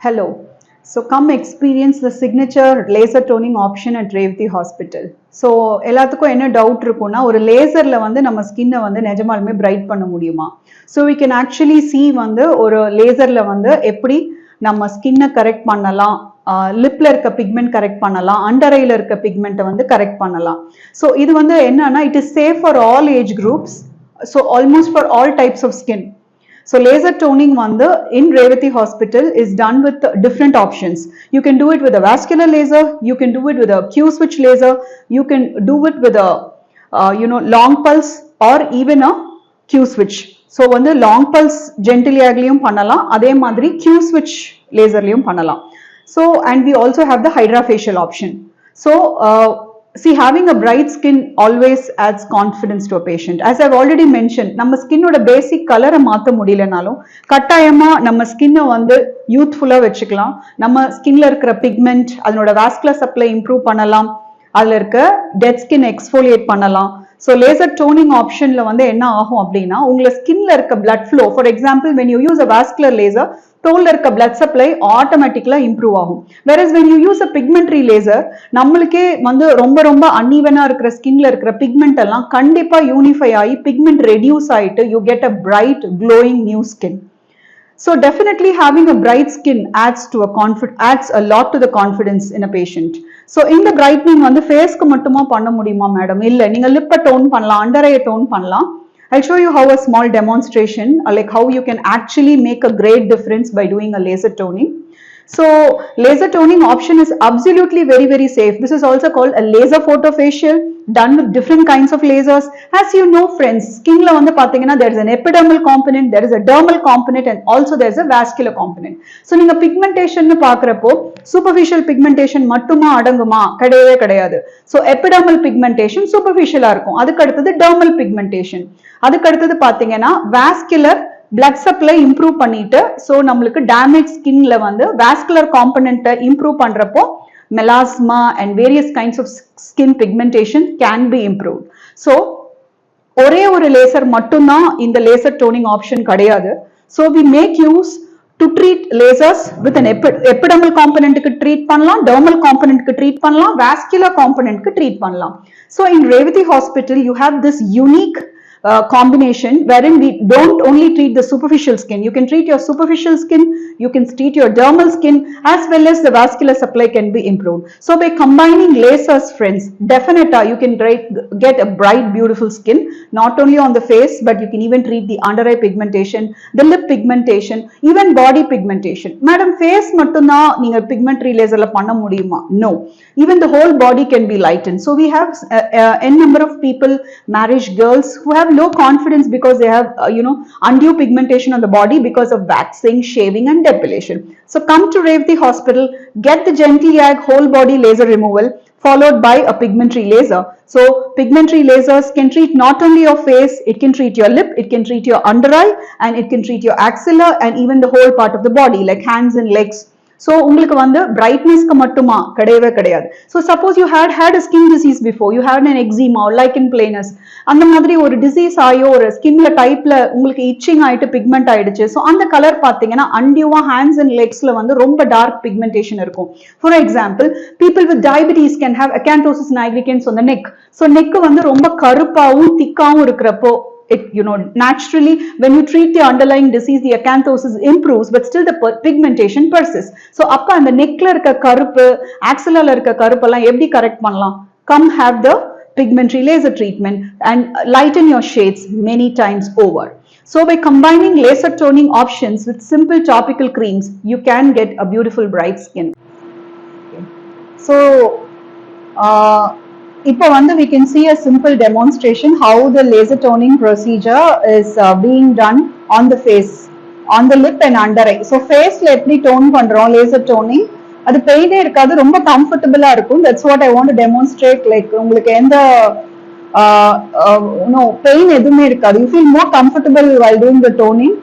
Hello. So come experience the signature laser toning option at Revathi Hospital. So எல்லாத்துக்கும் என்ன doubt இருக்கும்னா ஒரு லேசர்ல வந்து நம்ம ஸ்கின்னை வந்து நிஜமாலுமே பிரைட் பண்ண முடியுமா? So we can actually see வந்து ஒரு லேசர்ல வந்து எப்படி நம்ம ஸ்கின்னை கரெக்ட் பண்ணலாம், லிப்ல இருக்க பிக்மெண்ட் கரெக்ட் பண்ணலாம், அண்டர் ஐல இருக்க பிக்மெண்ட்டை வந்து கரெக்ட் பண்ணலாம். ஸோ இது வந்து என்னன்னா it is safe for all age groups, so almost for all types of skin. So laser toning in Revathi Hospital is done with different options. You can do it with a vascular laser, you can do it with a Q-switch laser, you can do it with a long pulse or even a Q-switch. So long pulse gently agliyum pannalam, adhe madri Q-switch laser liyum pannalam. So and we also have the hydrofacial option. So see, having a bright skin always adds confidence to a patient. As I've already mentioned, நம்ம ஸ்கின்னோட பேசிக் கலரை மாற்ற முடியலனாலும் கட்டாயமா நம்ம ஸ்கின்னை வந்து யூத்ஃபுல்லா வச்சுக்கலாம். நம்ம ஸ்கின்ல இருக்கிற பிக்மெண்ட், அதனோட வாஸ்குலர் சப்ளை இம்ப்ரூவ் பண்ணலாம், அதுல இருக்க டெட் ஸ்கின் எக்ஸ்ஃபோலியேட் பண்ணலாம். ஸோ லேசர் டோனிங் ஆப்ஷன்ல வந்து என்ன ஆகும் அப்படின்னா உங்களை ஸ்கின்ல இருக்க blood flow, for example when you use a vascular laser, தோல்ல இருக்க பிளட் சப்ளை ஆட்டோமேட்டிக்கலா இம்ப்ரூவ் ஆகும். whereas when you use a pigmentary laser, நம்மளுக்கே வந்து ரொம்ப ரொம்ப அன்ஈவனா இருக்கிற ஸ்கின்ல இருக்கிற பிக்மெண்ட் எல்லாம் கண்டிப்பா யூனிஃபை ஆகி பிக்மெண்ட் ரெடியூஸ் ஆயிட்டு you get a bright glowing new skin. So definitely having a bright skin adds a lot to the confidence in a patient. So in the brightening வந்து ஃபேஸ்க்கு மட்டுமா பண்ண முடியுமா மேடம்? இல்ல, நீங்க லிப்பை டோன் பண்ணலாம், அண்டர் ஐயை tone பண்ணலாம். I'll show you how a small demonstration, like how you can actually make a great difference by doing a laser toning. So laser toning option is absolutely very, very safe. This is also called a laser photofacial, done with different kinds of lasers. As you know friends, skin la vandu pathina there is an epidermal component, there is a dermal component, and also there is a vascular component. So neenga pigmentation nu paakrappo superficial pigmentation mattuma adanguma kadayave kadayadu. So epidermal pigmentation superficial ah irukum, adukku aduthathu dermal pigmentation, adukku aduthathu pathina vascular blood supply improve பண்ணிட்டு so நம்மளுக்கு damage skinல வந்து vascular component improve பண்றப்போ melasma and various kinds of skin pigmentation can be improved. So ஒரே ஒரு laser மட்டும்தான் இந்த laser toning option கிடையாது. So we make use to treat lasers with an epidermal component க்கு treat பண்ணலாம், dermal component க்கு treat பண்ணலாம், vascular component க்கு ட்ரீட் பண்ணலாம். So in Revathi Hospital you have this unique combination wherein we don't only treat the superficial skin. You can treat your superficial skin, you can treat your dermal skin, as well as the vascular supply can be improved. So by combining lasers friends, definitely you can get a bright beautiful skin, not only on the face but you can even treat the under eye pigmentation, the lip pigmentation, even body pigmentation. Madam, face mattumna neenga pigmentary laser la panna mudiyuma? No, even the whole body can be lightened. So we have n number of people, marriage girls, who have low confidence because they have undue pigmentation on the body because of waxing, shaving and depilation. So come to Revathi Hospital, get the Gently Ag whole body laser removal followed by a pigmentary laser. So pigmentary lasers can treat not only your face, it can treat your lip, it can treat your under eye, and it can treat your axilla and even the whole part of the body like hands and legs. So உங்களுக்கு வந்து brightness-க்கு மட்டுமா கிடையவே கிடையாது. So suppose you had a skin disease before, you had an eczema or lichen planus, அந்த மாதிரி ஒரு disease ஆயோ ஒரு ஸ்கின்ல டைப்ல உங்களுக்கு இச்சிங் ஆயிட்டு பிக்மெண்ட் ஆயிடுச்சு. ஸோ அந்த கலர் பார்த்தீங்கன்னா அன்டியூவா ஹேண்ட்ஸ் அண்ட் லெக்ஸ்ல வந்து ரொம்ப டார்க் பிக்மெண்டேஷன் இருக்கும். For example, people with diabetes can have acanthosis nigricans on the neck. So neck வந்து ரொம்ப கருப்பாவும் திக்காவும் இருக்கிறப்போ naturally when you treat the underlying disease, the acanthosis improves but still the pigmentation persists. So அப்ப அந்த நெக்ல இருக்க கருப்பு, ஆக்சிலால இருக்க கருப்பெல்லாம் எப்படி கரெக்ட் பண்ணலாம்? Come have the pigmentary laser treatment and lighten your shades many times over. So by combining laser toning options with simple topical creams, you can get a beautiful bright skin. Okay. So இப்போ வந்து we can see a simple demonstration how the laser toning procedure is being done on the face, on the lip and under eye. So face ல எப்படி tone பண்றோம் laser toning, அது பெயினே இருக்காது, ரொம்ப கம்ஃபர்டபுளா இருக்கும். That's what I want to demonstrate. Like உங்களுக்கு எந்த பெயின் எதுவுமே இருக்காது. You feel more comfortable while doing the toning.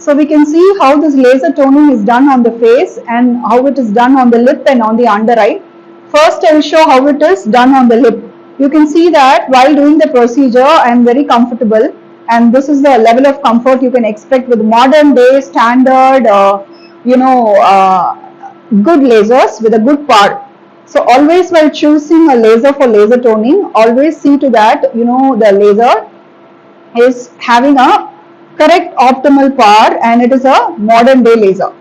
So we can see how this laser toning is done on the face and how it is done on the lip and on the under eye. First I will show how it is done on the lip. You can see that while doing the procedure I am very comfortable, and this is the level of comfort you can expect with modern day standard good lasers with a good power. So always while choosing a laser for laser toning, always see to that, the laser is having a correct optimal power and it is a modern day laser.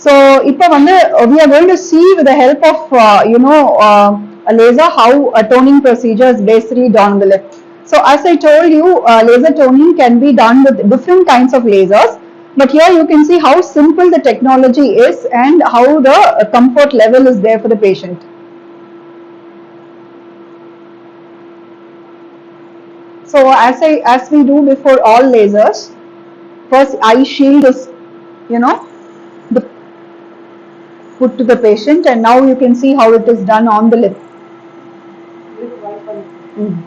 So இப்போ வந்து we are going to see with the help of a laser how a toning procedure is basically done on the lip. So as I told you, laser toning can be done with different kinds of lasers, but here you can see how simple the technology is and how the comfort level is there for the patient. So as we do before all lasers, first eye shield is the put to the patient, and now you can see how it is done on the lip. Mm.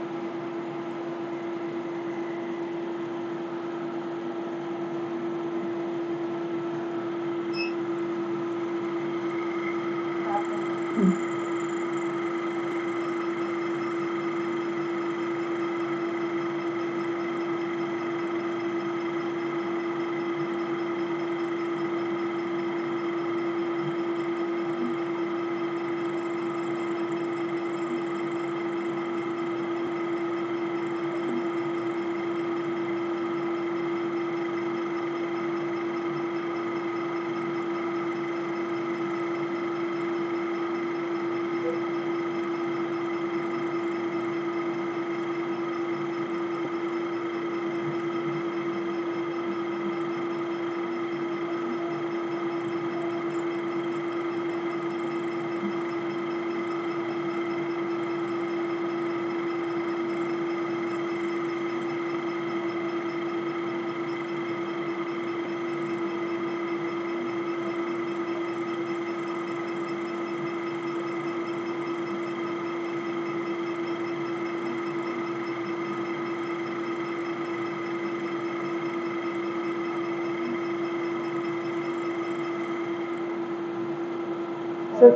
So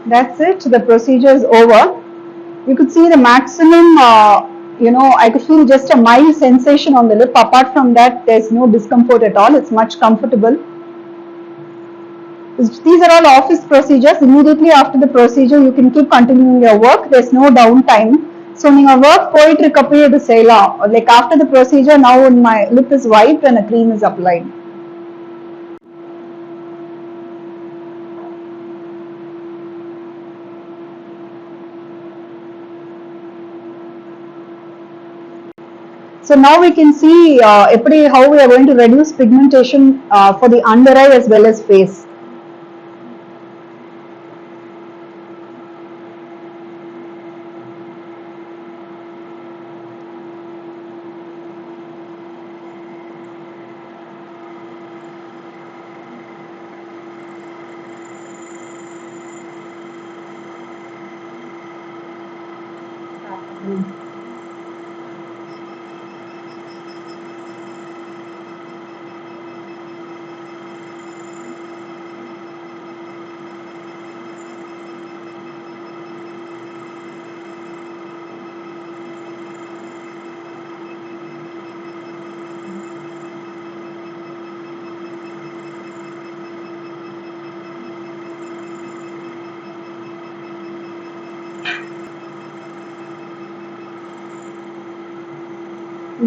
that's it. The procedure is over. You could see the maximum, I could feel just a mild sensation on the lip. Apart from that, there's no discomfort at all. It's much comfortable. These are all office procedures. Immediately after the procedure, you can keep continuing your work. There's no downtime. So, நீங்க work போயிட்டு இருக்கப்பயே இது செய்யலாம். Like after the procedure, now my lip is white and a cream is applied. So now we can see how we are going to reduce pigmentation for the under eye as well as face.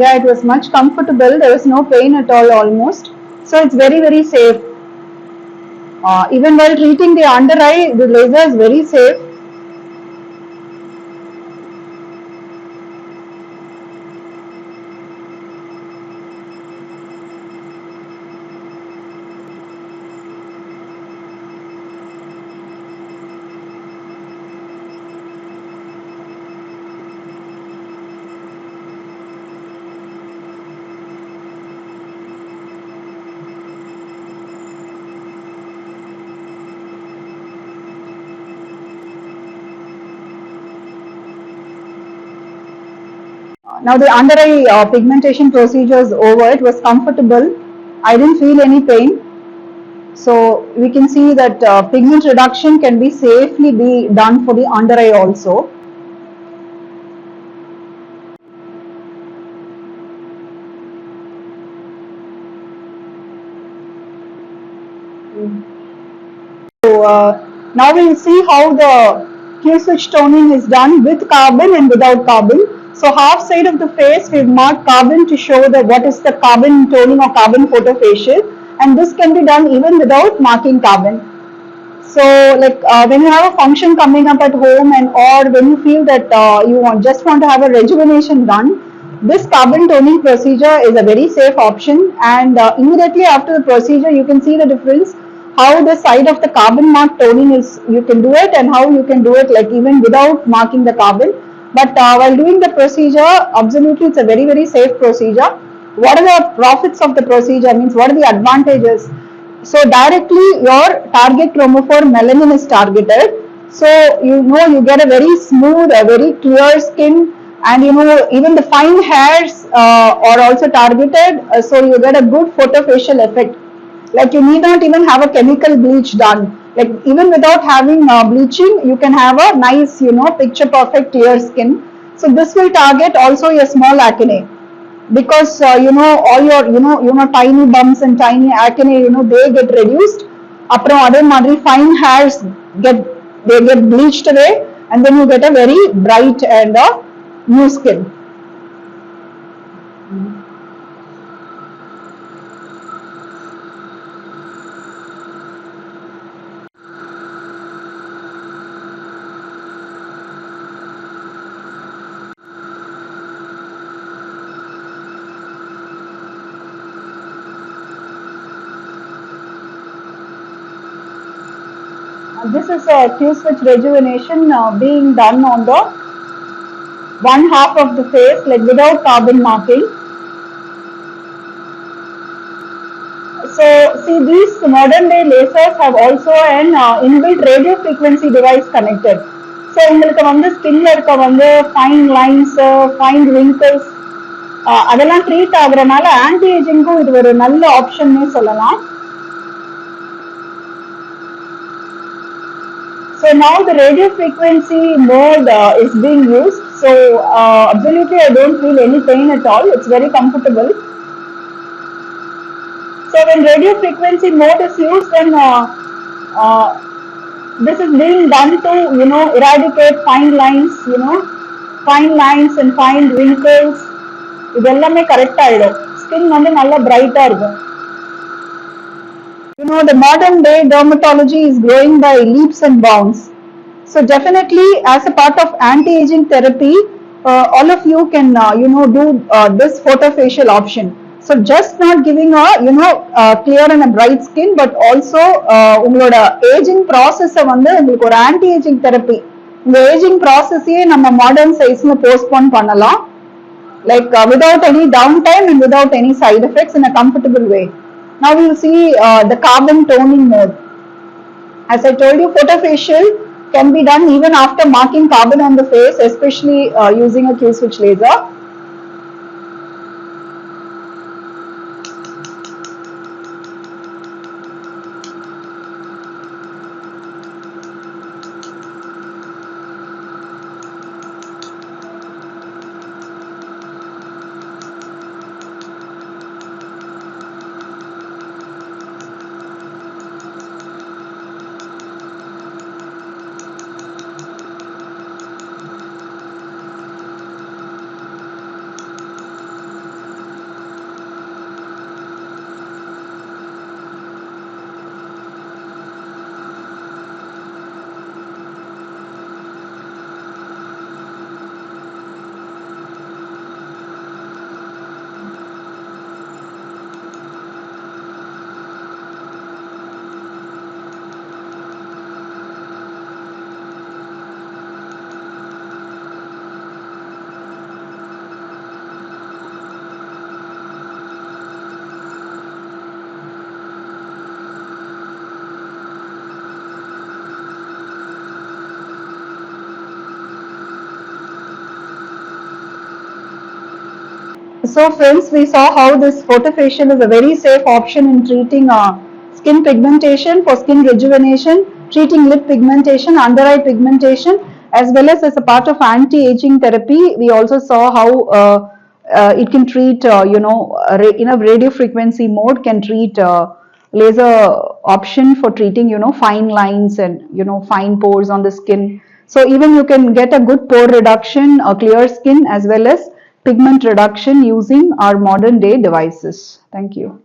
Yeah, it was much comfortable. There was no pain at all almost. So it's very, very safe. Even while treating the under eye, the laser is very safe. Now the under eye pigmentation procedure is over. It was comfortable. I didn't feel any pain. So we can see that pigment reduction can be safely be done for the under eye also. now we'll see how the Q-switch toning is done with carbon and without carbon. So half side of the face we've marked carbon to show that what is the carbon toning or carbon photofacial, and this can be done even without marking carbon. So like when you have a function coming up at home, and or when you feel that just want to have a rejuvenation done, this carbon toning procedure is a very safe option, and immediately after the procedure you can see the difference how the side of the carbon mark toning is, you can do it, and how you can do it like even without marking the carbon. But while doing the procedure, absolutely it's a very safe procedure. What are the profits of the procedure, means what are the advantages? So directly your target chromophore melanin is targeted. So you get a very smooth, a very clear skin, and even the fine hairs are also targeted. So you get a good photofacial effect. Like you need not even have a chemical bleach done. Like even without having bleaching, you can have a nice, picture perfect clear skin. So this will target also your small acne, because all your tiny bumps and tiny acne, they get reduced. அப்புறம் அதே மாதிரி fine hairs get bleached away, and then you get a very bright and new skin. This is a Q-switch rejuvenation being done on the one half of the face, like without carbon marking. So see, these modern day lasers have also an inbuilt radio frequency device connected. So உங்களுக்கு வந்து ஸ்கின்ல இருக்க வந்து fine lines, fine wrinkles அதெல்லாம் treat ஆகுறதுனால anti ஏஜிங்கும் இது ஒரு நல்ல ஆப்ஷன்னே சொல்லலாம். So now the radio frequency mode is being used. So absolutely I don't feel any pain at all. It's very comfortable. So when radio frequency mode is used, then this is being done to eradicate fine lines, fine lines and fine wrinkles. இதெல்லாமே correct ஆயிடும். Skin வந்து நல்லா பிரைட்டா இருக்கும். The modern day dermatology is growing by leaps and bounds. So definitely as a part of anti-aging therapy, all of you can do this photofacial option. So just not giving a clear and a bright skin, but also உங்களோட aging process வந்து உங்களுக்கு ஒரு anti-aging therapy. இந்த aging process-ஐயே நம்ம modern size-ல postpone பண்ணலாம், like without any downtime and without any side effects, in a comfortable way. Now we will see the carbon toning mode. As I told you, photofacial can be done even after marking carbon on the face, especially using a Q-switch laser. So friends, we saw how this photofacial is a very safe option in treating skin pigmentation, for skin rejuvenation, treating lip pigmentation, under eye pigmentation, as well as a part of anti-aging therapy. We also saw how it can treat, in a radio frequency mode, can treat laser option for treating, fine lines and, fine pores on the skin. So even you can get a good pore reduction, a clear skin, as well as pigment reduction using our modern day devices. Thank you.